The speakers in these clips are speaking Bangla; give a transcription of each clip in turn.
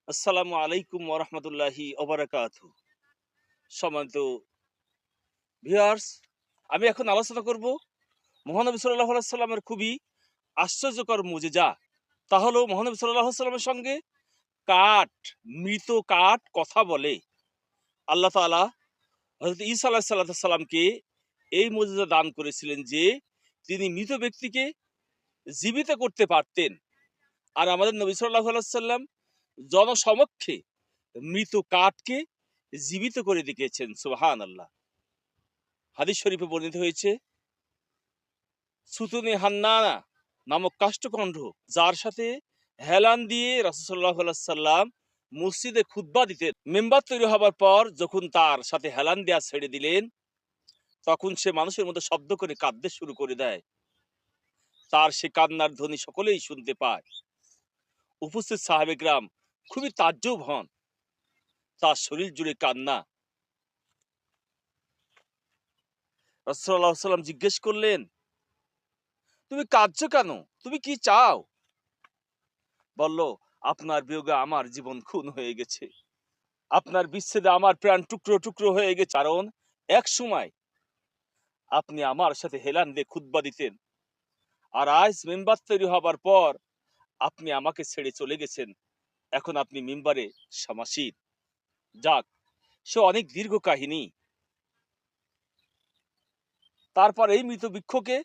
আসসালামু আলাইকুম ওয়া রাহমাতুল্লাহি ওয়া বারাকাতুহু। সম্মানিত ভিউয়ার্স, আমি এখন আলোচনা করব মহানবী সাল্লাল্লাহু আলাইহি সাল্লামের খুবই আশ্চর্যকর মুজিজা। তা হলো মহানবী সাল্লাল্লাহু আলাইহি সাল্লামের সঙ্গে কাঠ, মৃত কাঠ কথা বলে। আল্লাহ তাআলা হযরত ঈসা আলাইহিস সালামকে এই মুজিজা দান করেছিলেন যে তিনি মৃত ব্যক্তিকে জীবিত করতে পারতেন। আর আমাদের নবী সাল্লাল্লাহু আলাইহি সাল্লাম জনসমক্ষে মৃত কাঠকে জীবিত করে দেখিয়েছেন। সুবহানাল্লাহ। হাদিস শরীফে বর্ণিত হয়েছে, সুতুনে হান্নানা নামক কাষ্ঠখণ্ড যার সাথে হেলান দিয়ে রাসূল সাল্লাল্লাহু আলাইহি সাল্লাম মসজিদে খুতবা দিতেন। মেম্বার তৈরি হবার পর যখন তার সাথে হেলান দেয়া ছেড়ে দিলেন, তখন সে মানুষের মতো শব্দ করে কাঁদতে শুরু করে দেয়। তার সে কান্নার ধ্বনি সকলেই শুনতে পায়। উপস্থিত সাহাবেকরাম খুবই তাজ্জব হন। তার শরীর জুড়ে কান্না। রাসূল সাল্লাল্লাহু আলাইহি সাল্লাম জিজ্ঞেস করলেন, তুমি কাঁদছো কেন? তুমি কি চাও? বলল, আপনার বিয়োগে আমার জীবন খুন হয়ে গেছে। আপনার বিচ্ছেদে আমার প্রাণ টুকরো টুকরো হয়ে গেছে। কারণ এক সময় আপনি আমার সাথে হেলান দিয়ে খুতবা দিতেন, আর আজ মেম্বার তৈরি হবার পর আপনি আমাকে ছেড়ে চলে গেছেন। এখন আপনি মিম্বারে সমাসীন। যাক, সে অনেক দীর্ঘ কাহিনী। তারপর এই মৃত বৃক্ষকে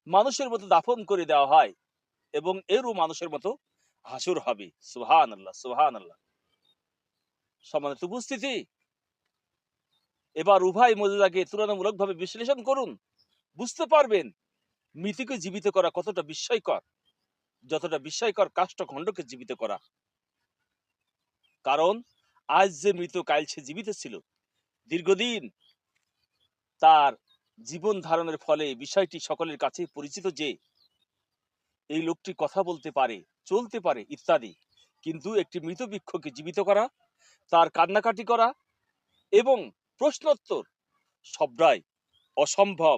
মানুষের মতো দাফন করে দেওয়া হয় এবং এরও মানুষের মতো হাসুর হবে। সুবহানাল্লাহ, সুবহানাল্লাহ। সম্মানিত উপস্থিতি, এবার উভয় মজুদাকে তুলনামূলকভাবে বিশ্লেষণ করুন। বুঝতে পারবেন মৃতকে জীবিত করা কতটা বিস্ময়কর, যতটা বিস্ময়কর কাষ্ঠখণ্ডকে জীবিত করা। কারণ আজ যে মৃত কাল সে জীবিত ছিল। দীর্ঘদিন তার জীবন ধারণের ফলে বিষয়টি সকলের কাছে পরিচিত যে এই লোকটি কথা বলতে পারে, চলতে পারে ইত্যাদি। কিন্তু একটি মৃত বৃক্ষকে জীবিত করা, তার কান্নাকাটি করা এবং প্রশ্নোত্তর সবটাই অসম্ভব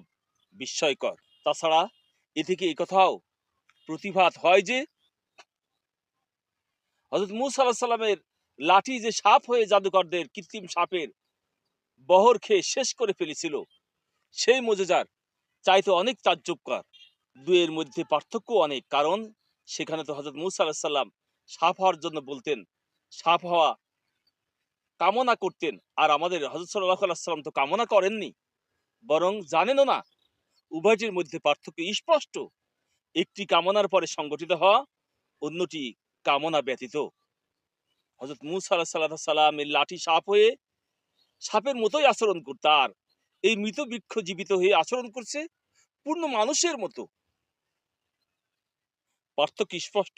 বিস্ময়কর। তাছাড়া এ থেকে এই কথাও প্রতিভাত হয় যে হযরত মূসা আলাইহিস সালামের লাঠি যে সাপ হয়ে জাদুকরদের কৃত্রিম সাপের বহর খেয়ে শেষ করে ফেলেছিল, সেই মুজিজার চাইতে অনেক তাজ্জবকর। দুয়ের মধ্যে পার্থক্য অনেক। কারণ সেখানে তো হযরত মূসা আলাইহিস সালাম সাপ হওয়ার জন্য বলতেন, সাপ হওয়া কামনা করতেন। আর আমাদের হযরত সাল্লাল্লাহু আলাইহি সাল্লাম তো কামনা করেননি, বরং জানেনও না। উভয়টির মধ্যে পার্থক্য স্পষ্ট। একটি কামনার পরে সংগঠিত হওয়া, অন্যটি কামনা ব্যতীত। হযরত মূসা আলাইহিস সালামের লাঠি সাপ হয়ে সাপের মতোই আচরণ করত, আর এই মৃত বৃক্ষ জীবিত হয়ে আচরণ করছে পূর্ণ মানুষের মতো। পার্থক্য স্পষ্ট।